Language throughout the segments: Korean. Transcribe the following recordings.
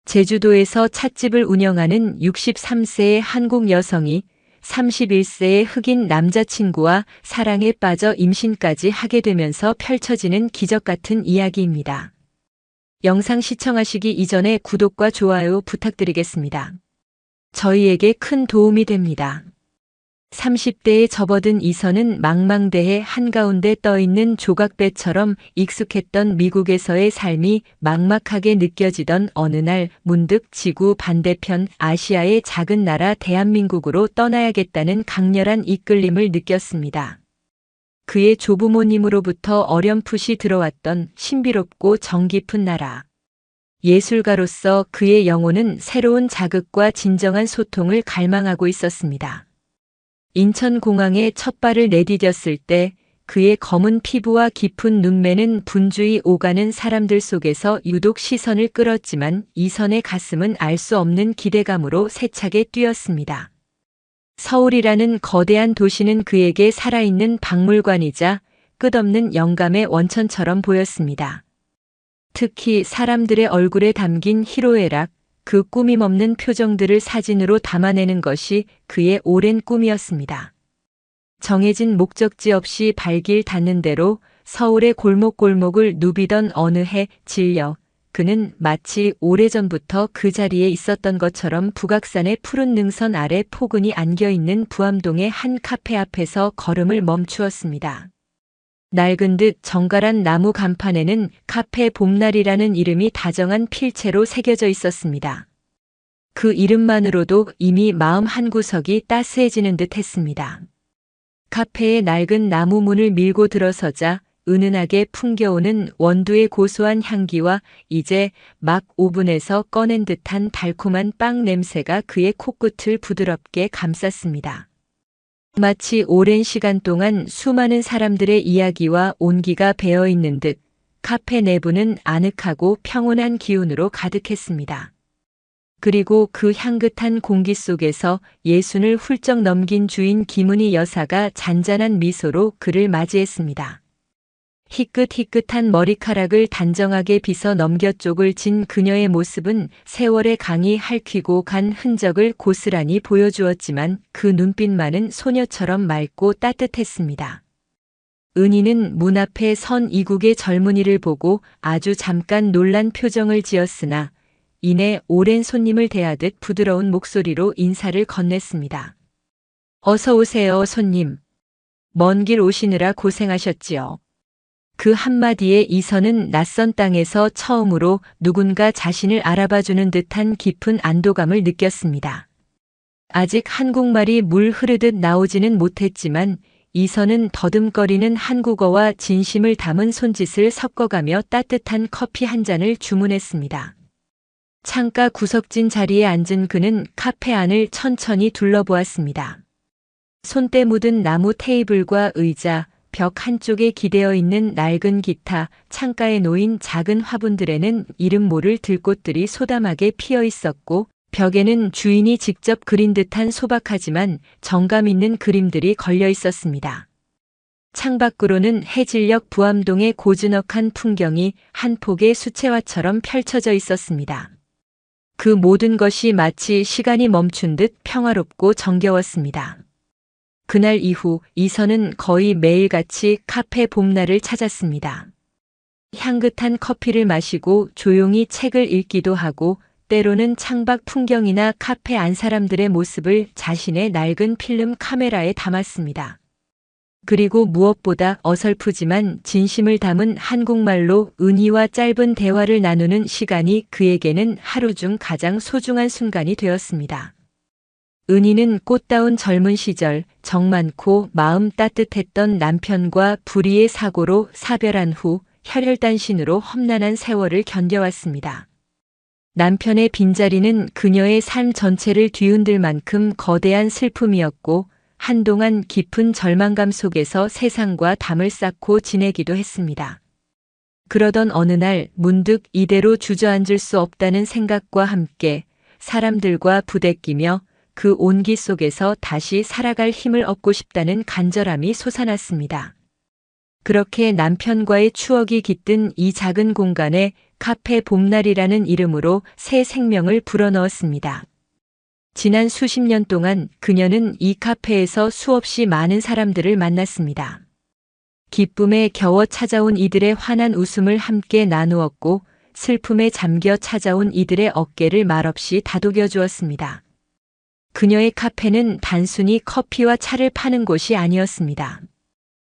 제주도에서 찻집을 운영하는 63세의 한국 여성이 31세의 흑인 남자친구와 사랑에 빠져 임신까지 하게 되면서 펼쳐지는 기적 같은 이야기입니다. 영상 시청하시기 이전에 구독과 좋아요 부탁드리겠습니다. 저희에게 큰 도움이 됩니다. 30대에 접어든 이선은 망망대해 한가운데 떠있는 조각배처럼 익숙했던 미국에서의 삶이 막막하게 느껴지던 어느 날 문득 지구 반대편 아시아의 작은 나라 대한민국으로 떠나야겠다는 강렬한 이끌림을 느꼈습니다. 그의 조부모님으로부터 어렴풋이 들어왔던 신비롭고 정 깊은 나라. 예술가로서 그의 영혼은 새로운 자극과 진정한 소통을 갈망하고 있었습니다. 인천공항에 첫 발을 내디뎠을 때 그의 검은 피부와 깊은 눈매는 분주히 오가는 사람들 속에서 유독 시선을 끌었지만 이선의 가슴은 알 수 없는 기대감으로 세차게 뛰었습니다. 서울이라는 거대한 도시는 그에게 살아있는 박물관이자 끝없는 영감의 원천처럼 보였습니다. 특히 사람들의 얼굴에 담긴 희로애락, 그 꾸밈없는 표정들을 사진으로 담아내는 것이 그의 오랜 꿈이었습니다. 정해진 목적지 없이 발길 닿는 대로 서울의 골목골목을 누비던 어느 해 질려 그는 마치 오래전부터 그 자리에 있었던 것처럼 북악산의 푸른 능선 아래 포근히 안겨있는 부암동의 한 카페 앞에서 걸음을 멈추었습니다. 낡은 듯 정갈한 나무 간판에는 카페 봄날이라는 이름이 다정한 필체로 새겨져 있었습니다. 그 이름만으로도 이미 마음 한구석이 따스해지는 듯 했습니다. 카페의 낡은 나무 문을 밀고 들어서자 은은하게 풍겨오는 원두의 고소한 향기와 이제 막 오븐에서 꺼낸 듯한 달콤한 빵 냄새가 그의 코끝을 부드럽게 감쌌습니다. 마치 오랜 시간 동안 수많은 사람들의 이야기와 온기가 배어있는 듯 카페 내부는 아늑하고 평온한 기운으로 가득했습니다. 그리고 그 향긋한 공기 속에서 예순을 훌쩍 넘긴 주인 김은희 여사가 잔잔한 미소로 그를 맞이했습니다. 희끗희끗한 머리카락을 단정하게 빗어 넘겨 쪽을 진 그녀의 모습은 세월의 강이 핥히고 간 흔적을 고스란히 보여주었지만 그 눈빛만은 소녀처럼 맑고 따뜻했습니다. 은희는 문 앞에 선 이국의 젊은이를 보고 아주 잠깐 놀란 표정을 지었으나 이내 오랜 손님을 대하듯 부드러운 목소리로 인사를 건넸습니다. 어서 오세요, 손님. 먼 길 오시느라 고생하셨지요. 그 한마디에 이선은 낯선 땅에서 처음으로 누군가 자신을 알아봐주는 듯한 깊은 안도감을 느꼈습니다. 아직 한국말이 물 흐르듯 나오지는 못했지만 이선은 더듬거리는 한국어와 진심을 담은 손짓을 섞어가며 따뜻한 커피 한 잔을 주문했습니다. 창가 구석진 자리에 앉은 그는 카페 안을 천천히 둘러보았습니다. 손때 묻은 나무 테이블과 의자, 벽 한쪽에 기대어 있는 낡은 기타, 창가에 놓인 작은 화분들에는 이름 모를 들꽃들이 소담하게 피어 있었고 벽에는 주인이 직접 그린 듯한 소박하지만 정감 있는 그림들이 걸려 있었습니다. 창밖으로는 해질녘 부암동의 고즈넉한 풍경이 한 폭의 수채화처럼 펼쳐져 있었습니다. 그 모든 것이 마치 시간이 멈춘 듯 평화롭고 정겨웠습니다. 그날 이후 이선은 거의 매일같이 카페 봄날을 찾았습니다. 향긋한 커피를 마시고 조용히 책을 읽기도 하고 때로는 창밖 풍경이나 카페 안 사람들의 모습을 자신의 낡은 필름 카메라에 담았습니다. 그리고 무엇보다 어설프지만 진심을 담은 한국말로 은희와 짧은 대화를 나누는 시간이 그에게는 하루 중 가장 소중한 순간이 되었습니다. 은희는 꽃다운 젊은 시절 정 많고 마음 따뜻했던 남편과 불의의 사고로 사별한 후 혈혈단신으로 험난한 세월을 견뎌왔습니다. 남편의 빈자리는 그녀의 삶 전체를 뒤흔들 만큼 거대한 슬픔이었고 한동안 깊은 절망감 속에서 세상과 담을 쌓고 지내기도 했습니다. 그러던 어느 날 문득 이대로 주저앉을 수 없다는 생각과 함께 사람들과 부대끼며 그 온기 속에서 다시 살아갈 힘을 얻고 싶다는 간절함이 솟아났습니다. 그렇게 남편과의 추억이 깃든 이 작은 공간에 카페 봄날이라는 이름으로 새 생명을 불어넣었습니다. 지난 수십 년 동안 그녀는 이 카페에서 수없이 많은 사람들을 만났습니다. 기쁨에 겨워 찾아온 이들의 환한 웃음을 함께 나누었고 슬픔에 잠겨 찾아온 이들의 어깨를 말없이 다독여 주었습니다. 그녀의 카페는 단순히 커피와 차를 파는 곳이 아니었습니다.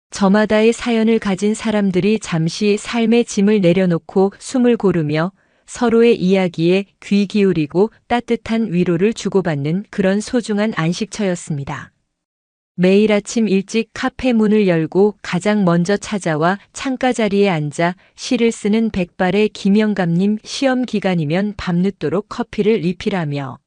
저마다의 사연을 가진 사람들이 잠시 삶의 짐을 내려놓고 숨을 고르며 서로의 이야기에 귀 기울이고 따뜻한 위로를 주고받는 그런 소중한 안식처였습니다. 매일 아침 일찍 카페 문을 열고 가장 먼저 찾아와 창가 자리에 앉아 시를 쓰는 백발의 김영감님, 시험 기간이면 밤늦도록 커피를 리필하며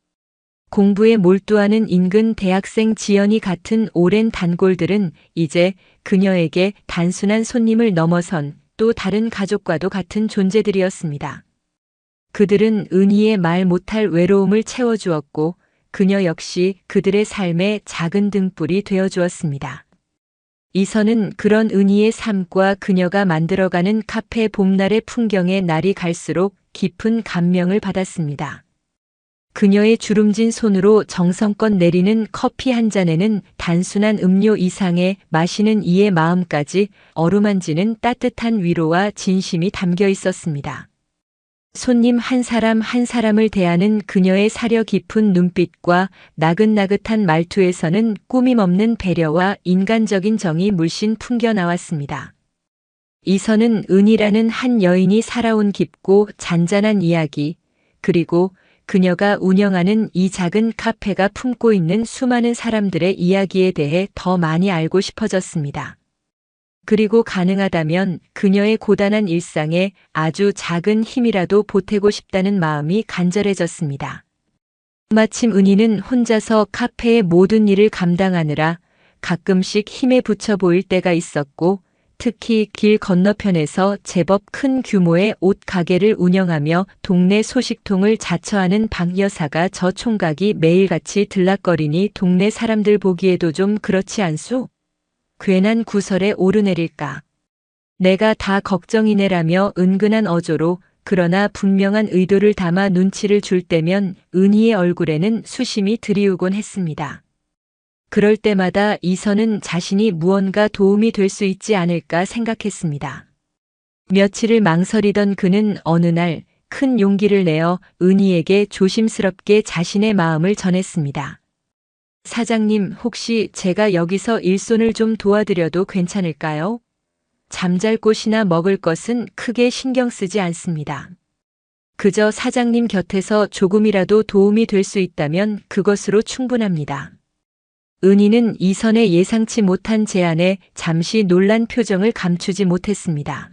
공부에 몰두하는 인근 대학생 지연이 같은 오랜 단골들은 이제 그녀에게 단순한 손님을 넘어선 또 다른 가족과도 같은 존재들이었습니다. 그들은 은희의 말 못할 외로움을 채워주었고 그녀 역시 그들의 삶의 작은 등불이 되어주었습니다. 이선은 그런 은희의 삶과 그녀가 만들어가는 카페 봄날의 풍경에 날이 갈수록 깊은 감명을 받았습니다. 그녀의 주름진 손으로 정성껏 내리는 커피 한 잔에는 단순한 음료 이상의 마시는 이의 마음까지 어루만지는 따뜻한 위로와 진심이 담겨 있었습니다. 손님 한 사람 한 사람을 대하는 그녀의 사려 깊은 눈빛과 나긋나긋한 말투에서는 꾸밈없는 배려와 인간적인 정이 물씬 풍겨 나왔습니다. 이선은 은이라는 한 여인이 살아온 깊고 잔잔한 이야기, 그리고 그녀가 운영하는 이 작은 카페가 품고 있는 수많은 사람들의 이야기에 대해 더 많이 알고 싶어졌습니다. 그리고 가능하다면 그녀의 고단한 일상에 아주 작은 힘이라도 보태고 싶다는 마음이 간절해졌습니다. 마침 은희는 혼자서 카페의 모든 일을 감당하느라 가끔씩 힘에 부쳐 보일 때가 있었고, 특히 길 건너편에서 제법 큰 규모의 옷 가게를 운영하며 동네 소식통을 자처하는 박 여사가 저 총각이 매일같이 들락거리니 동네 사람들 보기에도 좀 그렇지 않소? 괜한 구설에 오르내릴까. 내가 다 걱정이네라며 은근한 어조로 그러나 분명한 의도를 담아 눈치를 줄 때면 은희의 얼굴에는 수심이 드리우곤 했습니다. 그럴 때마다 이선은 자신이 무언가 도움이 될 수 있지 않을까 생각했습니다. 며칠을 망설이던 그는 어느 날 큰 용기를 내어 은희에게 조심스럽게 자신의 마음을 전했습니다. 사장님, 혹시 제가 여기서 일손을 좀 도와드려도 괜찮을까요? 잠잘 곳이나 먹을 것은 크게 신경 쓰지 않습니다. 그저 사장님 곁에서 조금이라도 도움이 될 수 있다면 그것으로 충분합니다. 은희는 이선의 예상치 못한 제안에 잠시 놀란 표정을 감추지 못했습니다.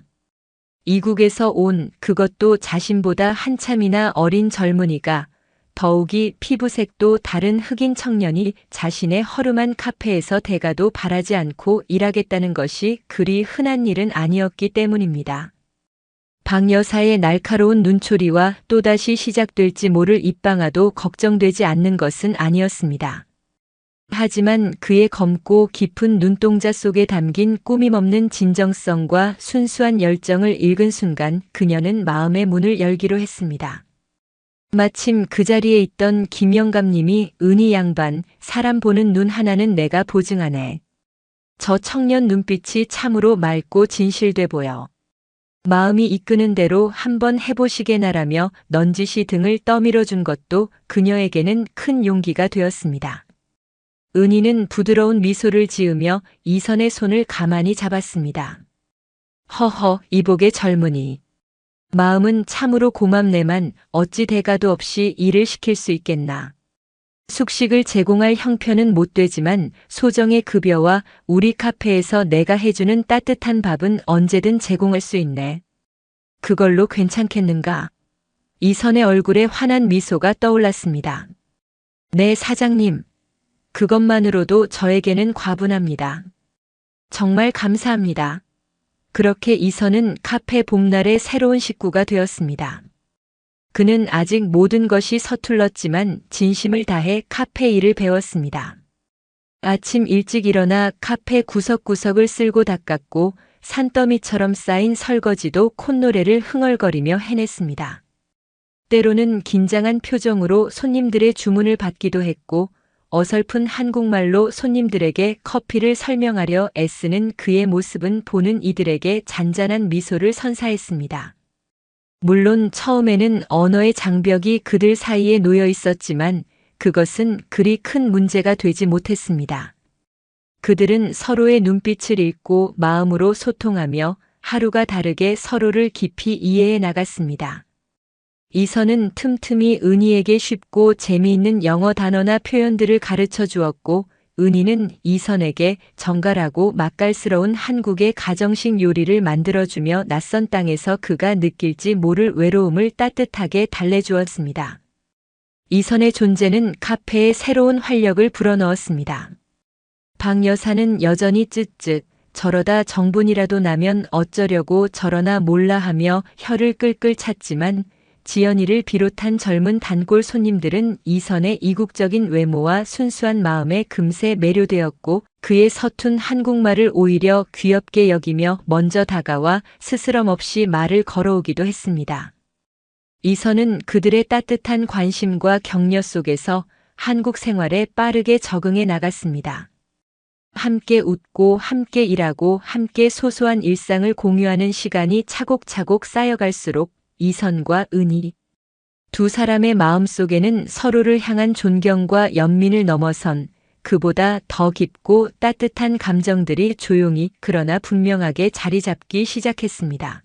이국에서 온, 그것도 자신보다 한참이나 어린 젊은이가, 더욱이 피부색도 다른 흑인 청년이 자신의 허름한 카페에서 대가도 바라지 않고 일하겠다는 것이 그리 흔한 일은 아니었기 때문입니다. 박 여사의 날카로운 눈초리와 또다시 시작될지 모를 입방아도 걱정되지 않는 것은 아니었습니다. 하지만 그의 검고 깊은 눈동자 속에 담긴 꾸밈없는 진정성과 순수한 열정을 읽은 순간 그녀는 마음의 문을 열기로 했습니다. 마침 그 자리에 있던 김영감님이 은희 양반, 사람 보는 눈 하나는 내가 보증하네. 저 청년 눈빛이 참으로 맑고 진실돼 보여. 마음이 이끄는 대로 한번 해보시게나라며 넌지시 등을 떠밀어 준 것도 그녀에게는 큰 용기가 되었습니다. 은희는 부드러운 미소를 지으며 이선의 손을 가만히 잡았습니다. 허허, 이복의 젊은이. 마음은 참으로 고맙네만 어찌 대가도 없이 일을 시킬 수 있겠나. 숙식을 제공할 형편은 못 되지만 소정의 급여와 우리 카페에서 내가 해주는 따뜻한 밥은 언제든 제공할 수 있네. 그걸로 괜찮겠는가? 이선의 얼굴에 환한 미소가 떠올랐습니다. 네, 사장님. 그것만으로도 저에게는 과분합니다. 정말 감사합니다. 그렇게 이선은 카페 봄날의 새로운 식구가 되었습니다. 그는 아직 모든 것이 서툴렀지만 진심을 다해 카페 일을 배웠습니다. 아침 일찍 일어나 카페 구석구석을 쓸고 닦았고 산더미처럼 쌓인 설거지도 콧노래를 흥얼거리며 해냈습니다. 때로는 긴장한 표정으로 손님들의 주문을 받기도 했고, 어설픈 한국말로 손님들에게 커피를 설명하려 애쓰는 그의 모습은 보는 이들에게 잔잔한 미소를 선사했습니다. 물론 처음에는 언어의 장벽이 그들 사이에 놓여 있었지만 그것은 그리 큰 문제가 되지 못했습니다. 그들은 서로의 눈빛을 읽고 마음으로 소통하며 하루가 다르게 서로를 깊이 이해해 나갔습니다. 이선은 틈틈이 은희에게 쉽고 재미있는 영어 단어나 표현들을 가르쳐 주었고, 은희는 이선에게 정갈하고 맛깔스러운 한국의 가정식 요리를 만들어주며 낯선 땅에서 그가 느낄지 모를 외로움을 따뜻하게 달래주었습니다. 이선의 존재는 카페에 새로운 활력을 불어넣었습니다. 박 여사는 여전히 쯧쯧, 저러다 정분이라도 나면 어쩌려고 저러나 몰라 하며 혀를 끌끌 찼지만, 지연이를 비롯한 젊은 단골 손님들은 이선의 이국적인 외모와 순수한 마음에 금세 매료되었고, 그의 서툰 한국말을 오히려 귀엽게 여기며 먼저 다가와 스스럼 없이 말을 걸어오기도 했습니다. 이선은 그들의 따뜻한 관심과 격려 속에서 한국 생활에 빠르게 적응해 나갔습니다. 함께 웃고 함께 일하고 함께 소소한 일상을 공유하는 시간이 차곡차곡 쌓여갈수록 이선과 은희 두 사람의 마음속에는 서로를 향한 존경과 연민을 넘어선 그보다 더 깊고 따뜻한 감정들이 조용히 그러나 분명하게 자리 잡기 시작했습니다.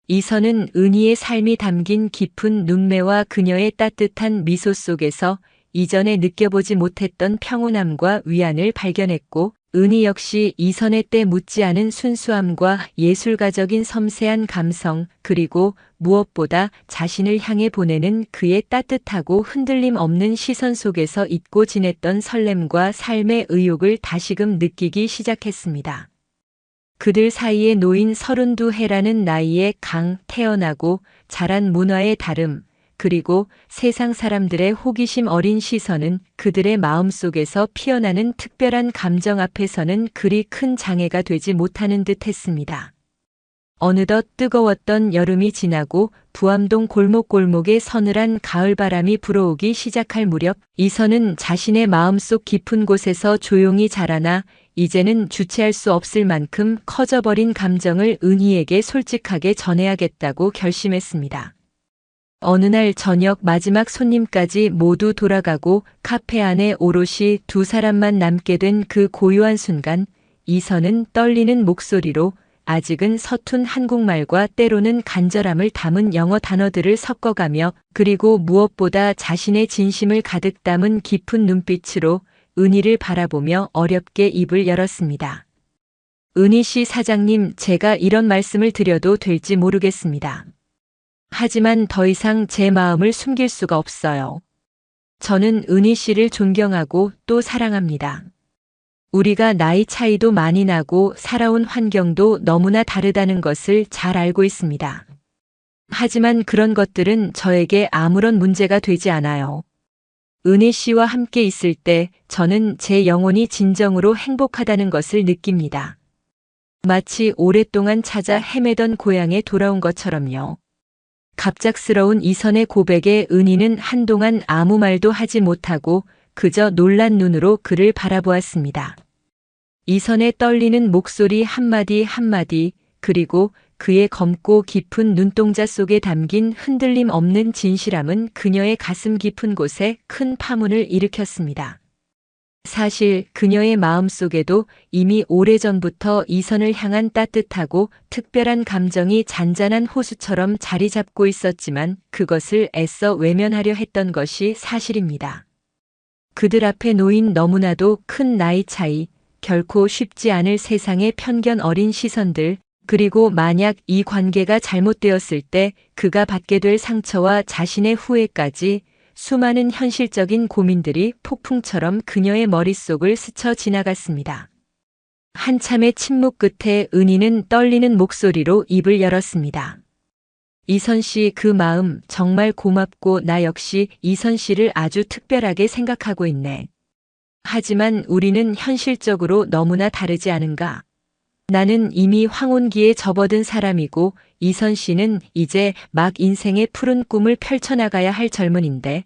이선은 은희의 삶이 담긴 깊은 눈매와 그녀의 따뜻한 미소 속에서 이전에 느껴보지 못했던 평온함과 위안을 발견했고, 은희 역시 이선의 때 묻지 않은 순수함과 예술가적인 섬세한 감성, 그리고 무엇보다 자신을 향해 보내는 그의 따뜻하고 흔들림 없는 시선 속에서 잊고 지냈던 설렘과 삶의 의욕을 다시금 느끼기 시작했습니다. 그들 사이에 놓인 32해라는 나이에 태어나고 자란 문화의 다름, 그리고 세상 사람들의 호기심 어린 시선은 그들의 마음속에서 피어나는 특별한 감정 앞에서는 그리 큰 장애가 되지 못하는 듯 했습니다. 어느덧 뜨거웠던 여름이 지나고 부암동 골목골목에 서늘한 가을바람이 불어오기 시작할 무렵, 이선은 자신의 마음속 깊은 곳에서 조용히 자라나 이제는 주체할 수 없을 만큼 커져버린 감정을 은희에게 솔직하게 전해야겠다고 결심했습니다. 어느 날 저녁 마지막 손님까지 모두 돌아가고 카페 안에 오롯이 두 사람만 남게 된 그 고요한 순간, 이선은 떨리는 목소리로 아직은 서툰 한국말과 때로는 간절함을 담은 영어 단어들을 섞어가며, 그리고 무엇보다 자신의 진심을 가득 담은 깊은 눈빛으로 은희를 바라보며 어렵게 입을 열었습니다. 은희 씨 사장님, 제가 이런 말씀을 드려도 될지 모르겠습니다. 하지만 더 이상 제 마음을 숨길 수가 없어요. 저는 은희 씨를 존경하고 또 사랑합니다. 우리가 나이 차이도 많이 나고 살아온 환경도 너무나 다르다는 것을 잘 알고 있습니다. 하지만 그런 것들은 저에게 아무런 문제가 되지 않아요. 은희 씨와 함께 있을 때 저는 제 영혼이 진정으로 행복하다는 것을 느낍니다. 마치 오랫동안 찾아 헤매던 고향에 돌아온 것처럼요. 갑작스러운 이선의 고백에 은희는 한동안 아무 말도 하지 못하고 그저 놀란 눈으로 그를 바라보았습니다. 이선의 떨리는 목소리 한마디 한마디, 그리고 그의 검고 깊은 눈동자 속에 담긴 흔들림 없는 진실함은 그녀의 가슴 깊은 곳에 큰 파문을 일으켰습니다. 사실 그녀의 마음속에도 이미 오래전부터 이선을 향한 따뜻하고 특별한 감정이 잔잔한 호수처럼 자리 잡고 있었지만 그것을 애써 외면하려 했던 것이 사실입니다. 그들 앞에 놓인 너무나도 큰 나이 차이, 결코 쉽지 않을 세상의 편견 어린 시선들, 그리고 만약 이 관계가 잘못되었을 때 그가 받게 될 상처와 자신의 후회까지, 수많은 현실적인 고민들이 폭풍처럼 그녀의 머릿속을 스쳐 지나갔습니다. 한참의 침묵 끝에 은희는 떨리는 목소리로 입을 열었습니다. 이선 씨, 그 마음 정말 고맙고 나 역시 이선 씨를 아주 특별하게 생각하고 있네. 하지만 우리는 현실적으로 너무나 다르지 않은가? 나는 이미 황혼기에 접어든 사람이고 이선 씨는 이제 막 인생의 푸른 꿈을 펼쳐나가야 할 젊은인데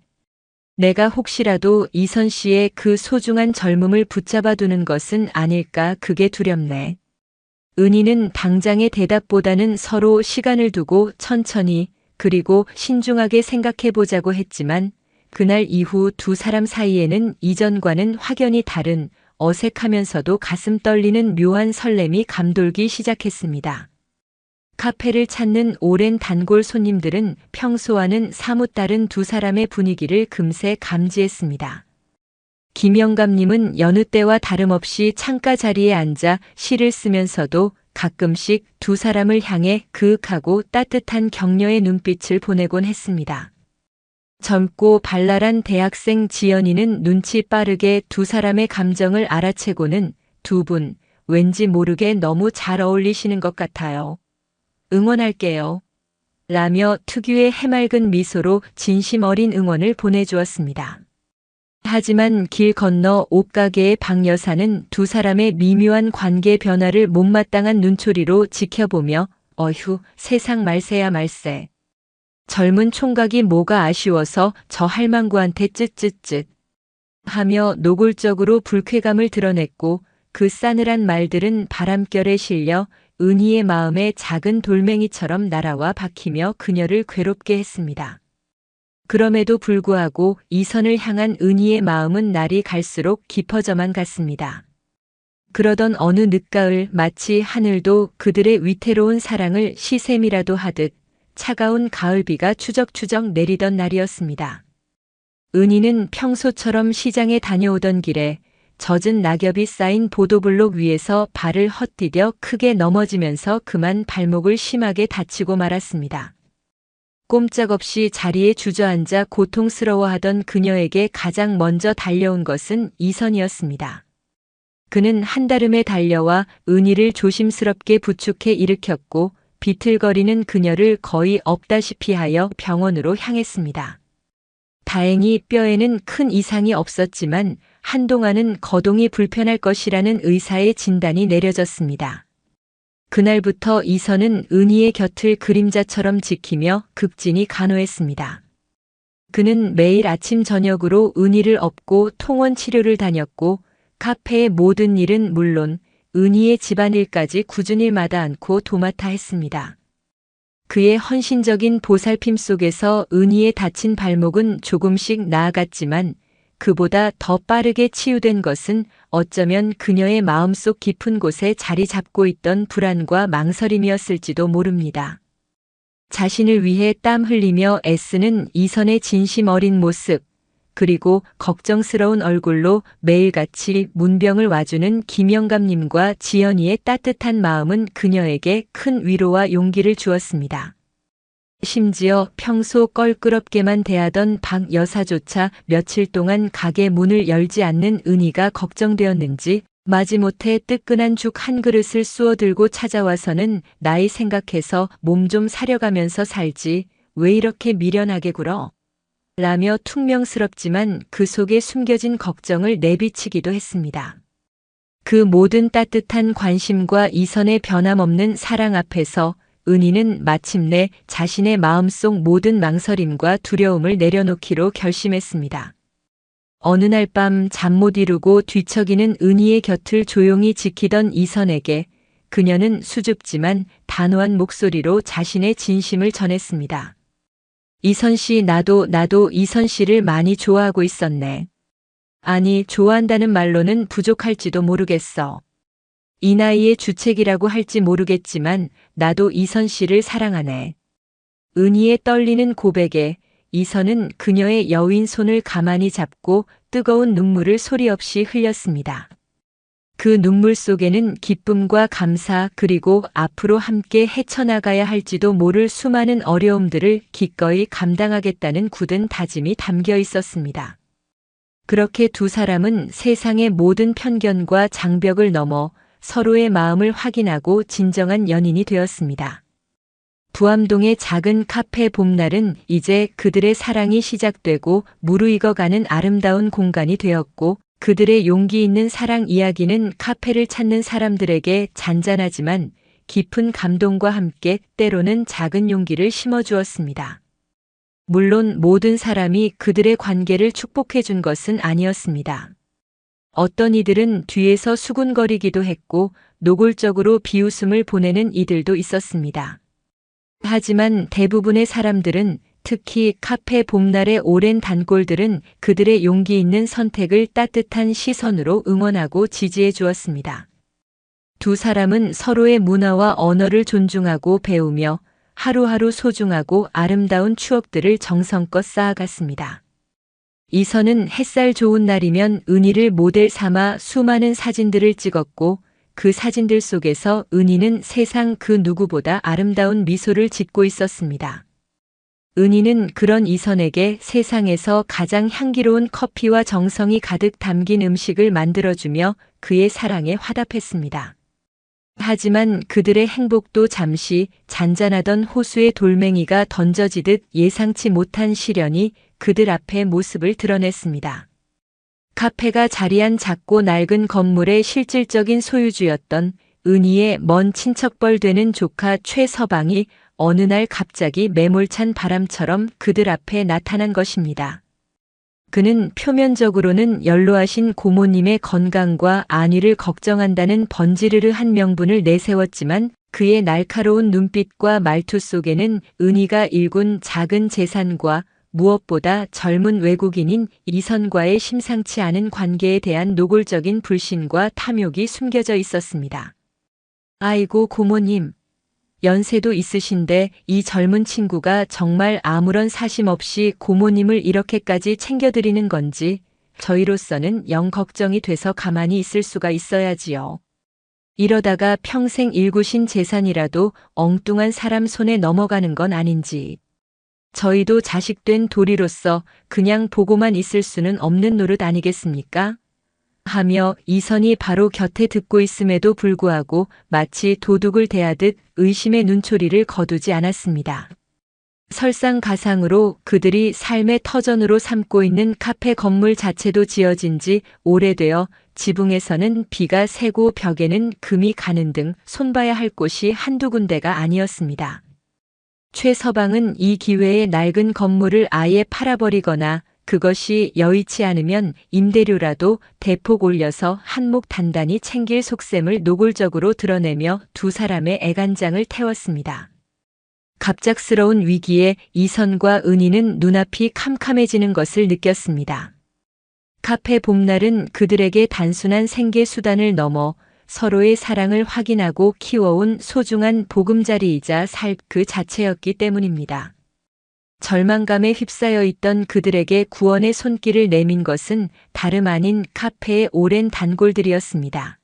내가 혹시라도 이선 씨의 그 소중한 젊음을 붙잡아 두는 것은 아닐까 그게 두렵네. 은희는 당장의 대답보다는 서로 시간을 두고 천천히 그리고 신중하게 생각해 보자고 했지만 그날 이후 두 사람 사이에는 이전과는 확연히 다른 어색하면서도 가슴 떨리는 묘한 설렘이 감돌기 시작했습니다. 카페를 찾는 오랜 단골 손님들은 평소와는 사뭇 다른 두 사람의 분위기를 금세 감지했습니다. 김영감님은 여느 때와 다름없이 창가 자리에 앉아 시를 쓰면서도 가끔씩 두 사람을 향해 그윽하고 따뜻한 격려의 눈빛을 보내곤 했습니다. 젊고 발랄한 대학생 지연이는 눈치 빠르게 두 사람의 감정을 알아채고는 두 분 왠지 모르게 너무 잘 어울리시는 것 같아요. 응원할게요. 라며 특유의 해맑은 미소로 진심 어린 응원을 보내주었습니다. 하지만 길 건너 옷가게의 박 여사는 두 사람의 미묘한 관계 변화를 못마땅한 눈초리로 지켜보며 어휴 세상 말세야 말세. 젊은 총각이 뭐가 아쉬워서 저 할망구한테 쯧쯧쯧 하며 노골적으로 불쾌감을 드러냈고 그 싸늘한 말들은 바람결에 실려 은희의 마음에 작은 돌멩이처럼 날아와 박히며 그녀를 괴롭게 했습니다. 그럼에도 불구하고 이선을 향한 은희의 마음은 날이 갈수록 깊어져만 갔습니다. 그러던 어느 늦가을 마치 하늘도 그들의 위태로운 사랑을 시샘이라도 하듯 차가운 가을비가 추적추적 내리던 날이었습니다. 은희는 평소처럼 시장에 다녀오던 길에 젖은 낙엽이 쌓인 보도블록 위에서 발을 헛디뎌 크게 넘어지면서 그만 발목을 심하게 다치고 말았습니다. 꼼짝없이 자리에 주저앉아 고통스러워하던 그녀에게 가장 먼저 달려온 것은 이선이었습니다. 그는 한달음에 달려와 은희를 조심스럽게 부축해 일으켰고 비틀거리는 그녀를 거의 업다시피 하여 병원으로 향했습니다. 다행히 뼈에는 큰 이상이 없었지만 한동안은 거동이 불편할 것이라는 의사의 진단이 내려졌습니다. 그날부터 이선은 은희의 곁을 그림자처럼 지키며 극진히 간호했습니다. 그는 매일 아침 저녁으로 은희를 업고 통원 치료를 다녔고 카페의 모든 일은 물론 은희의 집안일까지 굳은 일마다 않고 도맡아 했습니다. 그의 헌신적인 보살핌 속에서 은희의 다친 발목은 조금씩 나아갔지만 그보다 더 빠르게 치유된 것은 어쩌면 그녀의 마음속 깊은 곳에 자리 잡고 있던 불안과 망설임이었을지도 모릅니다. 자신을 위해 땀 흘리며 애쓰는 이선의 진심 어린 모습, 그리고 걱정스러운 얼굴로 매일같이 문병을 와주는 김영감님과 지연이의 따뜻한 마음은 그녀에게 큰 위로와 용기를 주었습니다. 심지어 평소 껄끄럽게만 대하던 박 여사조차 며칠 동안 가게 문을 열지 않는 은희가 걱정되었는지 마지못해 뜨끈한 죽 한 그릇을 쑤어들고 찾아와서는 나이 생각해서 몸 좀 사려가면서 살지 왜 이렇게 미련하게 굴어? 라며 퉁명스럽지만 그 속에 숨겨진 걱정을 내비치기도 했습니다. 그 모든 따뜻한 관심과 이선의 변함없는 사랑 앞에서 은희는 마침내 자신의 마음속 모든 망설임과 두려움을 내려놓기로 결심했습니다. 어느 날 밤 잠 못 이루고 뒤척이는 은희의 곁을 조용히 지키던 이선에게 그녀는 수줍지만 단호한 목소리로 자신의 진심을 전했습니다. 이선 씨, 나도 이선 씨를 많이 좋아하고 있었네. 아니, 좋아한다는 말로는 부족할지도 모르겠어. 이 나이에 주책이라고 할지 모르겠지만 나도 이선 씨를 사랑하네. 은희의 떨리는 고백에 이선은 그녀의 여윈 손을 가만히 잡고 뜨거운 눈물을 소리 없이 흘렸습니다. 그 눈물 속에는 기쁨과 감사 그리고 앞으로 함께 헤쳐나가야 할지도 모를 수많은 어려움들을 기꺼이 감당하겠다는 굳은 다짐이 담겨 있었습니다. 그렇게 두 사람은 세상의 모든 편견과 장벽을 넘어 서로의 마음을 확인하고 진정한 연인이 되었습니다. 부암동의 작은 카페 봄날은 이제 그들의 사랑이 시작되고 무르익어가는 아름다운 공간이 되었고 그들의 용기 있는 사랑 이야기는 카페를 찾는 사람들에게 잔잔하지만 깊은 감동과 함께 때로는 작은 용기를 심어주었습니다. 물론 모든 사람이 그들의 관계를 축복해 준 것은 아니었습니다. 어떤 이들은 뒤에서 수군거리기도 했고 노골적으로 비웃음을 보내는 이들도 있었습니다. 하지만 대부분의 사람들은, 특히 카페 봄날의 오랜 단골들은 그들의 용기 있는 선택을 따뜻한 시선으로 응원하고 지지해 주었습니다. 두 사람은 서로의 문화와 언어를 존중하고 배우며 하루하루 소중하고 아름다운 추억들을 정성껏 쌓아갔습니다. 이선은 햇살 좋은 날이면 은희를 모델 삼아 수많은 사진들을 찍었고 그 사진들 속에서 은희는 세상 그 누구보다 아름다운 미소를 짓고 있었습니다. 은희는 그런 이선에게 세상에서 가장 향기로운 커피와 정성이 가득 담긴 음식을 만들어주며 그의 사랑에 화답했습니다. 하지만 그들의 행복도 잠시 잔잔하던 호수의 돌멩이가 던져지듯 예상치 못한 시련이 그들 앞에 모습을 드러냈습니다. 카페가 자리한 작고 낡은 건물의 실질적인 소유주였던 은희의 먼 친척뻘 되는 조카 최서방이 어느 날 갑자기 매몰찬 바람처럼 그들 앞에 나타난 것입니다. 그는 표면적으로는 연로하신 고모님의 건강과 안위를 걱정한다는 번지르르한 명분을 내세웠지만 그의 날카로운 눈빛과 말투 속에는 은희가 일군 작은 재산과 무엇보다 젊은 외국인인 이선과의 심상치 않은 관계에 대한 노골적인 불신과 탐욕이 숨겨져 있었습니다. 아이고 고모님, 연세도 있으신데 이 젊은 친구가 정말 아무런 사심 없이 고모님을 이렇게까지 챙겨드리는 건지 저희로서는 영 걱정이 돼서 가만히 있을 수가 있어야지요. 이러다가 평생 일구신 재산이라도 엉뚱한 사람 손에 넘어가는 건 아닌지. 저희도 자식된 도리로서 그냥 보고만 있을 수는 없는 노릇 아니겠습니까? 하며 이선이 바로 곁에 듣고 있음에도 불구하고 마치 도둑을 대하듯 의심의 눈초리를 거두지 않았습니다. 설상가상으로 그들이 삶의 터전으로 삼고 있는 카페 건물 자체도 지어진 지 오래되어 지붕에서는 비가 새고 벽에는 금이 가는 등 손봐야 할 곳이 한두 군데가 아니었습니다. 최서방은 이 기회에 낡은 건물을 아예 팔아버리거나 그것이 여의치 않으면 임대료라도 대폭 올려서 한몫 단단히 챙길 속셈을 노골적으로 드러내며 두 사람의 애간장을 태웠습니다. 갑작스러운 위기에 이선과 은희는 눈앞이 캄캄해지는 것을 느꼈습니다. 카페 봄날은 그들에게 단순한 생계 수단을 넘어 서로의 사랑을 확인하고 키워온 소중한 보금자리이자 삶 그 자체였기 때문입니다. 절망감에 휩싸여 있던 그들에게 구원의 손길을 내민 것은 다름 아닌 카페의 오랜 단골들이었습니다.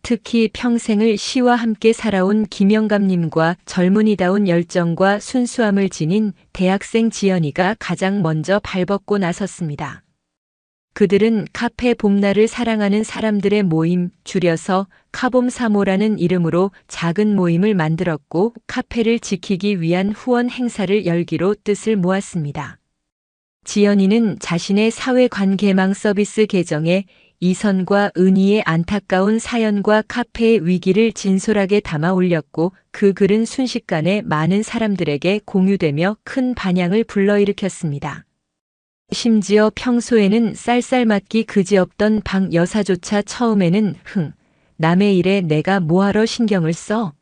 특히 평생을 시와 함께 살아온 김영감님과 젊은이다운 열정과 순수함을 지닌 대학생 지연이가 가장 먼저 발벗고 나섰습니다. 그들은 카페 봄날을 사랑하는 사람들의 모임, 줄여서 카봄사모라는 이름으로 작은 모임을 만들었고 카페를 지키기 위한 후원 행사를 열기로 뜻을 모았습니다. 지연이는 자신의 사회관계망 서비스 계정에 이선과 은희의 안타까운 사연과 카페의 위기를 진솔하게 담아 올렸고 그 글은 순식간에 많은 사람들에게 공유되며 큰 반향을 불러일으켰습니다. 심지어 평소에는 쌀쌀맞기 그지없던 박 여사조차 처음에는 남의 일에 내가 뭐하러 신경을 써?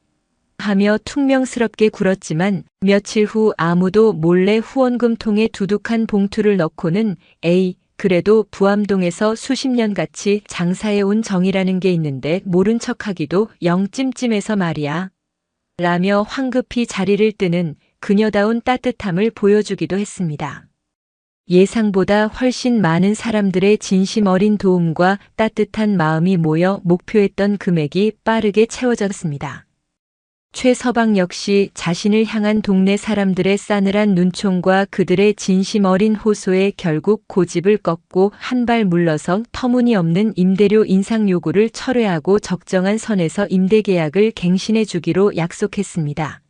하며 퉁명스럽게 굴었지만 며칠 후 아무도 몰래 후원금 통에 두둑한 봉투를 넣고는 에이, 그래도 부암동에서 수십 년 같이 장사해온 정이라는 게 있는데 모른 척하기도 영 찜찜해서 말이야. 라며 황급히 자리를 뜨는 그녀다운 따뜻함을 보여주기도 했습니다. 예상보다 훨씬 많은 사람들의 진심 어린 도움과 따뜻한 마음이 모여 목표했던 금액이 빠르게 채워졌습니다. 최서방 역시 자신을 향한 동네 사람들의 싸늘한 눈총과 그들의 진심 어린 호소에 결국 고집을 꺾고 한 발 물러서 터무니없는 임대료 인상 요구를 철회하고 적정한 선에서 임대 계약을 갱신해 주기로 약속했습니다.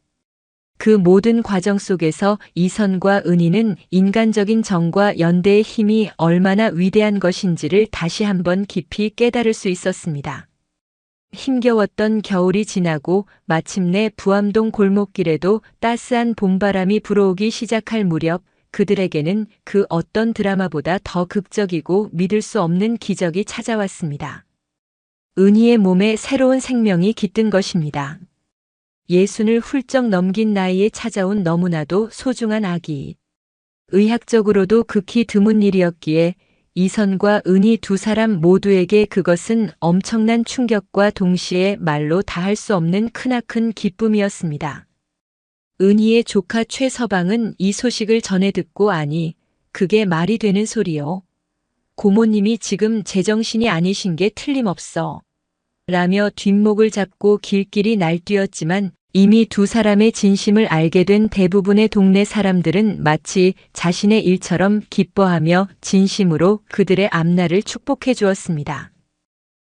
그 모든 과정 속에서 이선과 은희는 인간적인 정과 연대의 힘이 얼마나 위대한 것인지를 다시 한번 깊이 깨달을 수 있었습니다. 힘겨웠던 겨울이 지나고 마침내 부암동 골목길에도 따스한 봄바람이 불어오기 시작할 무렵 그들에게는 그 어떤 드라마보다 더 극적이고 믿을 수 없는 기적이 찾아왔습니다. 은희의 몸에 새로운 생명이 깃든 것입니다. 예순을 훌쩍 넘긴 나이에 찾아온 너무나도 소중한 아기. 의학적으로도 극히 드문 일이었기에 이선과 은희 두 사람 모두에게 그것은 엄청난 충격과 동시에 말로 다할 수 없는 크나큰 기쁨이었습니다. 은희의 조카 최서방은 이 소식을 전해 듣고 아니, 그게 말이 되는 소리요. 고모님이 지금 제정신이 아니신 게 틀림없어. 라며 뒷목을 잡고 길길이 날뛰었지만 이미 두 사람의 진심을 알게 된 대부분의 동네 사람들은 마치 자신의 일처럼 기뻐하며 진심으로 그들의 앞날을 축복해 주었습니다.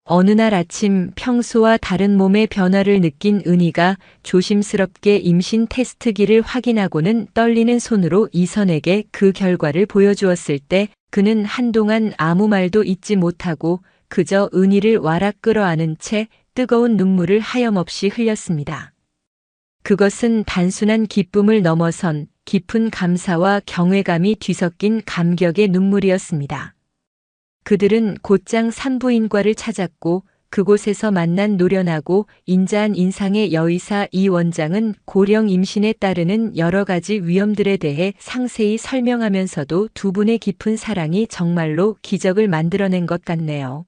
어느 날 아침 평소와 다른 몸의 변화를 느낀 은희가 조심스럽게 임신 테스트기를 확인하고는 떨리는 손으로 이선에게 그 결과를 보여주었을 때 그는 한동안 아무 말도 잇지 못하고 그저 은희를 와락 끌어안은 채 뜨거운 눈물을 하염없이 흘렸습니다. 그것은 단순한 기쁨을 넘어선 깊은 감사와 경외감이 뒤섞인 감격의 눈물이었습니다. 그들은 곧장 산부인과를 찾았고 그곳에서 만난 노련하고 인자한 인상의 여의사 이 원장은 고령 임신에 따르는 여러 가지 위험들에 대해 상세히 설명하면서도 두 분의 깊은 사랑이 정말로 기적을 만들어낸 것 같네요.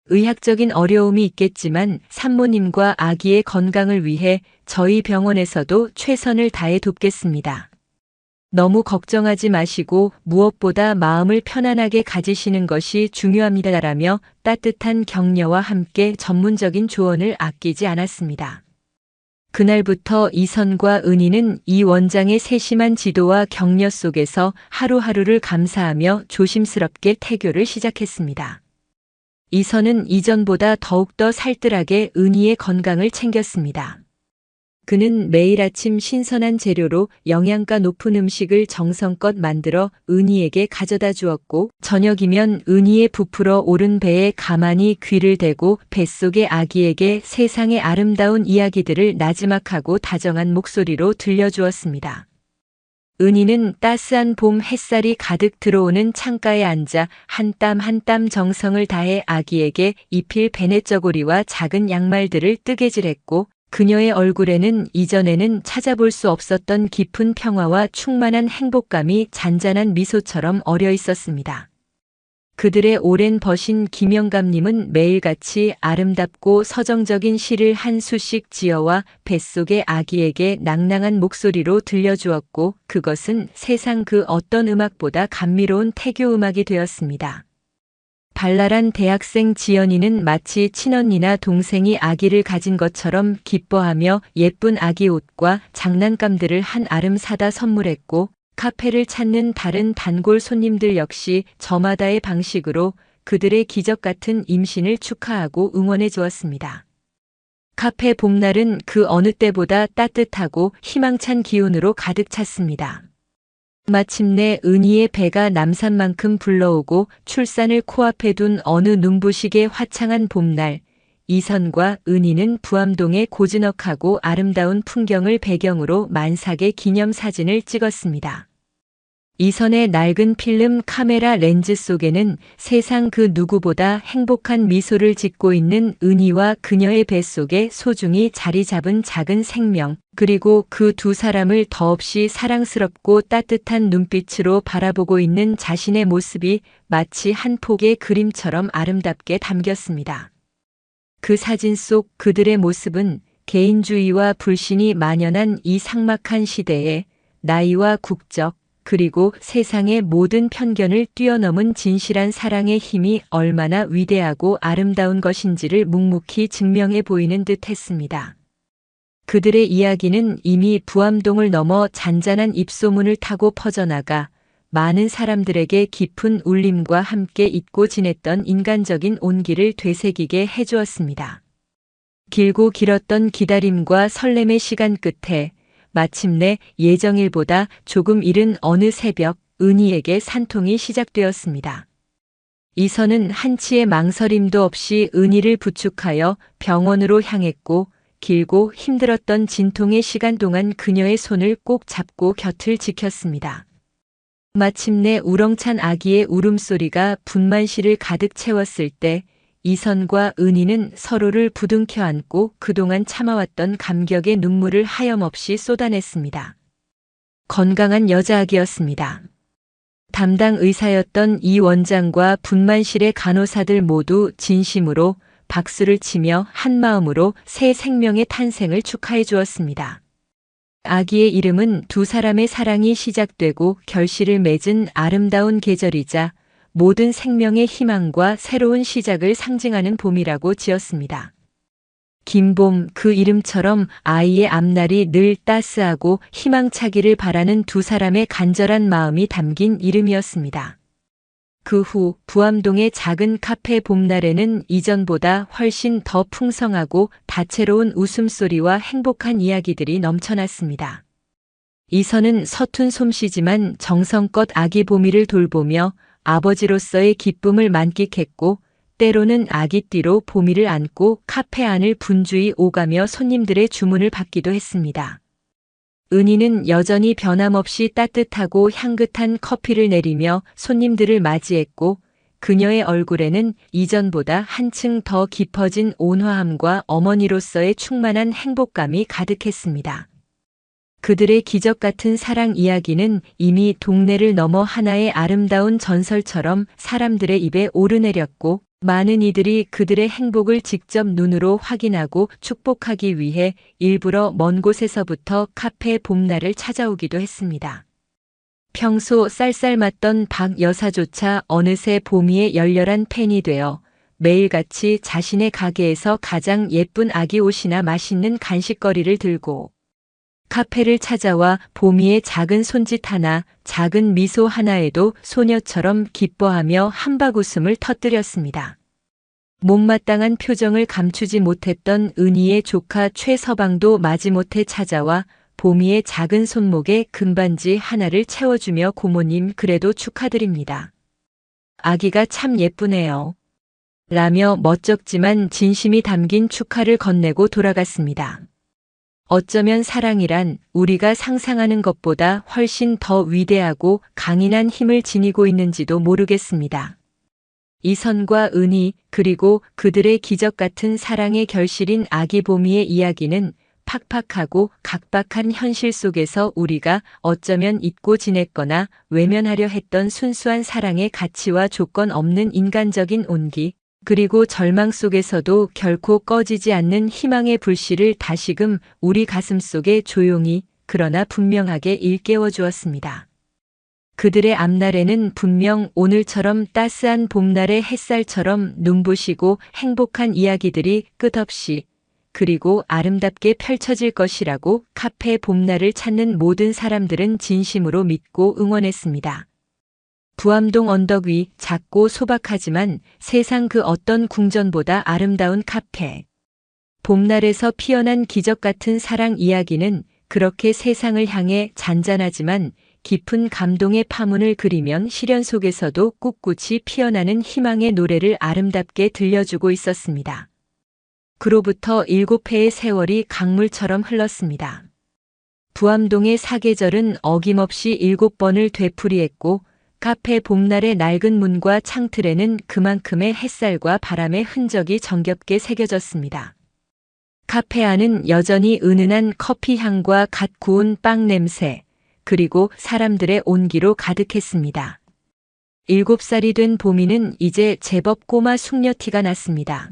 의학적인 어려움이 있겠지만 산모님과 아기의 건강을 위해 저희 병원에서도 최선을 다해 돕겠습니다. 너무 걱정하지 마시고 무엇보다 마음을 편안하게 가지시는 것이 중요합니다라며 따뜻한 격려와 함께 전문적인 조언을 아끼지 않았습니다. 그날부터 이선과 은희는 이 원장의 세심한 지도와 격려 속에서 하루하루를 감사하며 조심스럽게 태교를 시작했습니다. 이선은 이전보다 더욱더 살뜰하게 은희의 건강을 챙겼습니다. 그는 매일 아침 신선한 재료로 영양가 높은 음식을 정성껏 만들어 은희에게 가져다 주었고 저녁이면 은희의 부풀어 오른 배에 가만히 귀를 대고 뱃속의 아기에게 세상의 아름다운 이야기들을 나지막하고 다정한 목소리로 들려주었습니다. 은희는 따스한 봄 햇살이 가득 들어오는 창가에 앉아 한 땀 한 땀 정성을 다해 아기에게 입힐 베네저고리와 작은 양말들을 뜨개질했고 그녀의 얼굴에는 이전에는 찾아볼 수 없었던 깊은 평화와 충만한 행복감이 잔잔한 미소처럼 어려 있었습니다. 그들의 오랜 벗인 김영감님은 매일같이 아름답고 서정적인 시를 한 수씩 지어와 뱃속의 아기에게 낭낭한 목소리로 들려주었고 그것은 세상 그 어떤 음악보다 감미로운 태교 음악이 되었습니다. 발랄한 대학생 지연이는 마치 친언니나 동생이 아기를 가진 것처럼 기뻐하며 예쁜 아기 옷과 장난감들을 한 아름 사다 선물했고 카페를 찾는 다른 단골 손님들 역시 저마다의 방식으로 그들의 기적 같은 임신을 축하하고 응원해 주었습니다. 카페 봄날은 그 어느 때보다 따뜻하고 희망찬 기운으로 가득 찼습니다. 마침내 은희의 배가 남산만큼 불러오고 출산을 코앞에 둔 어느 눈부시게 화창한 봄날, 이선과 은희는 부암동의 고즈넉하고 아름다운 풍경을 배경으로 만삭의 기념사진을 찍었습니다. 이선의 낡은 필름 카메라 렌즈 속에는 세상 그 누구보다 행복한 미소를 짓고 있는 은희와 그녀의 뱃속에 소중히 자리 잡은 작은 생명, 그리고 그 두 사람을 더없이 사랑스럽고 따뜻한 눈빛으로 바라보고 있는 자신의 모습이 마치 한 폭의 그림처럼 아름답게 담겼습니다. 그 사진 속 그들의 모습은 개인주의와 불신이 만연한 이 삭막한 시대에 나이와 국적, 그리고 세상의 모든 편견을 뛰어넘은 진실한 사랑의 힘이 얼마나 위대하고 아름다운 것인지를 묵묵히 증명해 보이는 듯 했습니다. 그들의 이야기는 이미 부암동을 넘어 잔잔한 입소문을 타고 퍼져나가 많은 사람들에게 깊은 울림과 함께 잊고 지냈던 인간적인 온기를 되새기게 해주었습니다. 길고 길었던 기다림과 설렘의 시간 끝에 마침내 예정일보다 조금 이른 어느 새벽 은희에게 산통이 시작되었습니다. 이선은 한치의 망설임도 없이 은희를 부축하여 병원으로 향했고 길고 힘들었던 진통의 시간 동안 그녀의 손을 꼭 잡고 곁을 지켰습니다. 마침내 우렁찬 아기의 울음소리가 분만실을 가득 채웠을 때 이선과 은희는 서로를 부둥켜 안고 그동안 참아왔던 감격의 눈물을 하염없이 쏟아냈습니다. 건강한 여자아기였습니다. 담당 의사였던 이 원장과 분만실의 간호사들 모두 진심으로 박수를 치며 한마음으로 새 생명의 탄생을 축하해 주었습니다. 아기의 이름은 두 사람의 사랑이 시작되고 결실을 맺은 아름다운 계절이자 모든 생명의 희망과 새로운 시작을 상징하는 봄이라고 지었습니다. 김봄, 그 이름처럼 아이의 앞날이 늘 따스하고 희망차기를 바라는 두 사람의 간절한 마음이 담긴 이름이었습니다. 그 후 부암동의 작은 카페 봄날에는 이전보다 훨씬 더 풍성하고 다채로운 웃음소리와 행복한 이야기들이 넘쳐났습니다. 이선은 서툰 솜씨지만 정성껏 아기 보미를 돌보며 아버지로서의 기쁨을 만끽했고 때로는 아기띠로 보미를 안고 카페 안을 분주히 오가며 손님들의 주문을 받기도 했습니다. 은희는 여전히 변함없이 따뜻하고 향긋한 커피를 내리며 손님들을 맞이했고 그녀의 얼굴에는 이전보다 한층 더 깊어진 온화함과 어머니로서의 충만한 행복감이 가득했습니다. 그들의 기적 같은 사랑 이야기는 이미 동네를 넘어 하나의 아름다운 전설처럼 사람들의 입에 오르내렸고 많은 이들이 그들의 행복을 직접 눈으로 확인하고 축복하기 위해 일부러 먼 곳에서부터 카페 봄날을 찾아오기도 했습니다. 평소 쌀쌀맞던 박 여사조차 어느새 보미의 열렬한 팬이 되어 매일같이 자신의 가게에서 가장 예쁜 아기 옷이나 맛있는 간식거리를 들고 카페를 찾아와 보미의 작은 손짓 하나, 작은 미소 하나에도 소녀처럼 기뻐하며 한박웃음을 터뜨렸습니다. 못마땅한 표정을 감추지 못했던 은희의 조카 최서방도 마지못해 찾아와 보미의 작은 손목에 금반지 하나를 채워주며 고모님 그래도 축하드립니다. 아기가 참 예쁘네요. 라며 멋쩍지만 진심이 담긴 축하를 건네고 돌아갔습니다. 어쩌면 사랑이란 우리가 상상하는 것보다 훨씬 더 위대하고 강인한 힘을 지니고 있는지도 모르겠습니다. 이선과 은희 그리고 그들의 기적 같은 사랑의 결실인 아기 보미의 이야기는 팍팍하고 각박한 현실 속에서 우리가 어쩌면 잊고 지냈거나 외면하려 했던 순수한 사랑의 가치와 조건 없는 인간적인 온기 그리고 절망 속에서도 결코 꺼지지 않는 희망의 불씨를 다시금 우리 가슴 속에 조용히 그러나 분명하게 일깨워 주었습니다. 그들의 앞날에는 분명 오늘처럼 따스한 봄날의 햇살처럼 눈부시고 행복한 이야기들이 끝없이 그리고 아름답게 펼쳐질 것이라고 카페 봄날을 찾는 모든 사람들은 진심으로 믿고 응원했습니다. 부암동 언덕 위 작고 소박하지만 세상 그 어떤 궁전보다 아름다운 카페. 봄날에서 피어난 기적 같은 사랑 이야기는 그렇게 세상을 향해 잔잔하지만 깊은 감동의 파문을 그리면 시련 속에서도 꿋꿋이 피어나는 희망의 노래를 아름답게 들려주고 있었습니다. 그로부터 7회의 세월이 강물처럼 흘렀습니다. 부암동의 사계절은 어김없이 7번을 되풀이했고 카페 봄날의 낡은 문과 창틀에는 그만큼의 햇살과 바람의 흔적이 정겹게 새겨졌습니다. 카페 안은 여전히 은은한 커피 향과 갓 구운 빵 냄새, 그리고 사람들의 온기로 가득했습니다. 7살이 된 보미는 이제 제법 꼬마 숙녀티가 났습니다.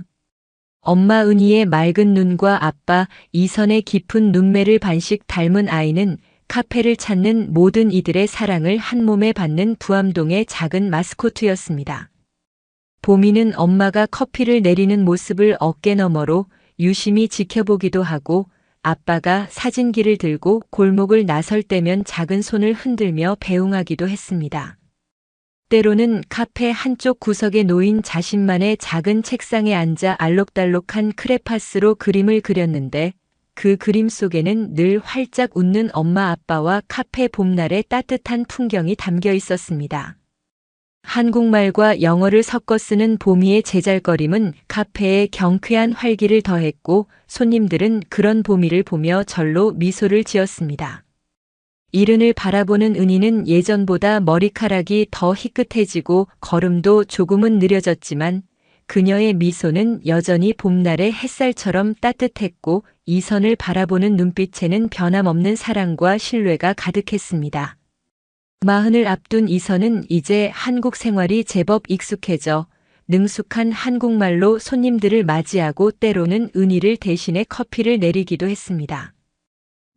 엄마 은희의 맑은 눈과 아빠 이선의 깊은 눈매를 반씩 닮은 아이는 카페를 찾는 모든 이들의 사랑을 한 몸에 받는 부암동의 작은 마스코트였습니다. 보미는 엄마가 커피를 내리는 모습을 어깨너머로 유심히 지켜보기도 하고 아빠가 사진기를 들고 골목을 나설 때면 작은 손을 흔들며 배웅하기도 했습니다. 때로는 카페 한쪽 구석에 놓인 자신만의 작은 책상에 앉아 알록달록한 크레파스로 그림을 그렸는데 그 그림 속에는 늘 활짝 웃는 엄마 아빠와 카페 봄날의 따뜻한 풍경이 담겨 있었습니다. 한국말과 영어를 섞어 쓰는 보미의 제잘거림은 카페에 경쾌한 활기를 더했고 손님들은 그런 보미를 보며 절로 미소를 지었습니다. 이른을 바라보는 은희는 예전보다 머리카락이 더 희끗해지고 걸음도 조금은 느려졌지만 그녀의 미소는 여전히 봄날의 햇살처럼 따뜻했고 이선을 바라보는 눈빛에는 변함없는 사랑과 신뢰가 가득했습니다. 40을 앞둔 이선은 이제 한국 생활이 제법 익숙해져 능숙한 한국말로 손님들을 맞이하고 때로는 은희를 대신해 커피를 내리기도 했습니다.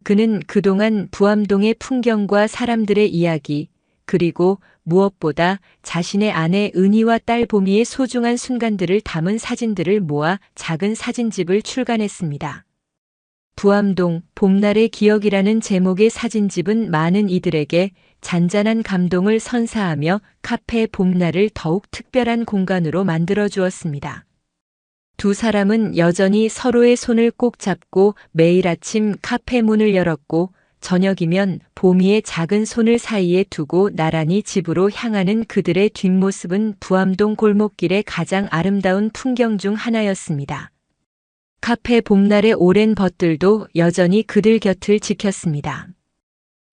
그는 그동안 부암동의 풍경과 사람들의 이야기, 그리고 무엇보다 자신의 아내 은희와 딸 보미의 소중한 순간들을 담은 사진들을 모아 작은 사진집을 출간했습니다. 부암동 봄날의 기억이라는 제목의 사진집은 많은 이들에게 잔잔한 감동을 선사하며 카페 봄날을 더욱 특별한 공간으로 만들어 주었습니다. 두 사람은 여전히 서로의 손을 꼭 잡고 매일 아침 카페 문을 열었고 저녁이면 보미의 작은 손을 사이에 두고 나란히 집으로 향하는 그들의 뒷모습은 부암동 골목길의 가장 아름다운 풍경 중 하나였습니다. 카페 봄날의 오랜 벗들도 여전히 그들 곁을 지켰습니다.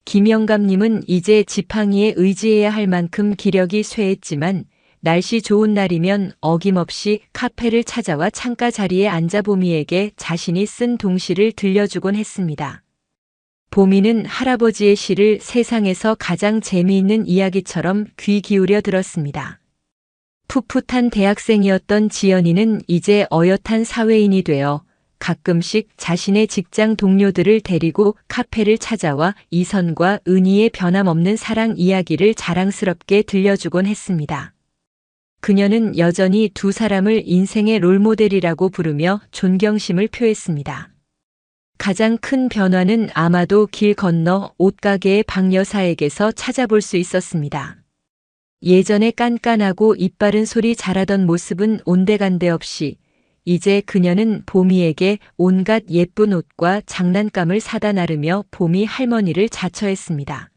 김영감님은 이제 지팡이에 의지해야 할 만큼 기력이 쇠했지만 날씨 좋은 날이면 어김없이 카페를 찾아와 창가 자리에 앉아 보미에게 자신이 쓴 동시를 들려주곤 했습니다. 보미는 할아버지의 시를 세상에서 가장 재미있는 이야기처럼 귀 기울여 들었습니다. 풋풋한 대학생이었던 지연이는 이제 어엿한 사회인이 되어 가끔씩 자신의 직장 동료들을 데리고 카페를 찾아와 이선과 은희의 변함없는 사랑 이야기를 자랑스럽게 들려주곤 했습니다. 그녀는 여전히 두 사람을 인생의 롤모델이라고 부르며 존경심을 표했습니다. 가장 큰 변화는 아마도 길 건너 옷가게의 박 여사에게서 찾아볼 수 있었습니다. 예전에 깐깐하고 입바른 소리 잘하던 모습은 온데간데 없이 이제 그녀는 보미에게 온갖 예쁜 옷과 장난감을 사다 나르며 보미 할머니를 자처했습니다.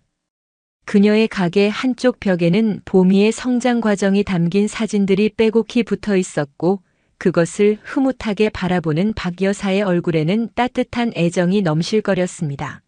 그녀의 가게 한쪽 벽에는 보미의 성장 과정이 담긴 사진들이 빼곡히 붙어 있었고 그것을 흐뭇하게 바라보는 박 여사의 얼굴에는 따뜻한 애정이 넘실거렸습니다.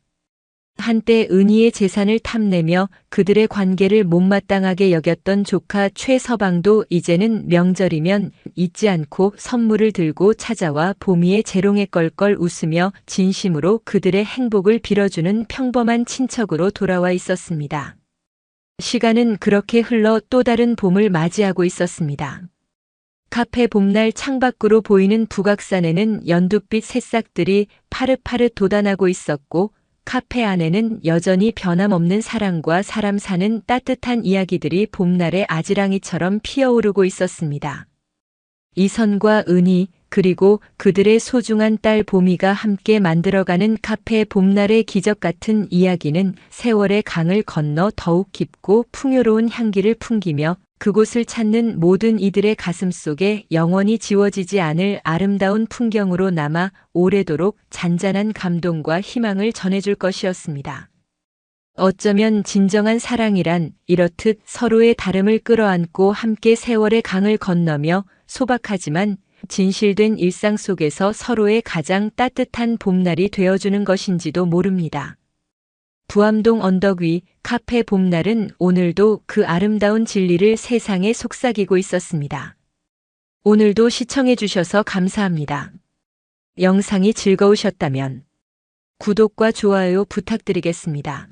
한때 은희의 재산을 탐내며 그들의 관계를 못마땅하게 여겼던 조카 최서방도 이제는 명절이면 잊지 않고 선물을 들고 찾아와 보미의 재롱에 껄껄 웃으며 진심으로 그들의 행복을 빌어주는 평범한 친척으로 돌아와 있었습니다. 시간은 그렇게 흘러 또 다른 봄을 맞이하고 있었습니다. 카페 봄날 창밖으로 보이는 북악산에는 연두빛 새싹들이 파릇파릇 돋아나고 있었고 카페 안에는 여전히 변함없는 사랑과 사람 사는 따뜻한 이야기들이 봄날의 아지랑이처럼 피어오르고 있었습니다. 이선과 은희 그리고 그들의 소중한 딸 보미가 함께 만들어가는 카페 봄날의 기적 같은 이야기는 세월의 강을 건너 더욱 깊고 풍요로운 향기를 풍기며 그곳을 찾는 모든 이들의 가슴 속에 영원히 지워지지 않을 아름다운 풍경으로 남아 오래도록 잔잔한 감동과 희망을 전해줄 것이었습니다. 어쩌면 진정한 사랑이란 이렇듯 서로의 다름을 끌어안고 함께 세월의 강을 건너며 소박하지만 진실된 일상 속에서 서로의 가장 따뜻한 봄날이 되어주는 것인지도 모릅니다. 부암동 언덕 위 카페 봄날은 오늘도 그 아름다운 진리를 세상에 속삭이고 있었습니다. 오늘도 시청해 주셔서 감사합니다. 영상이 즐거우셨다면 구독과 좋아요 부탁드리겠습니다.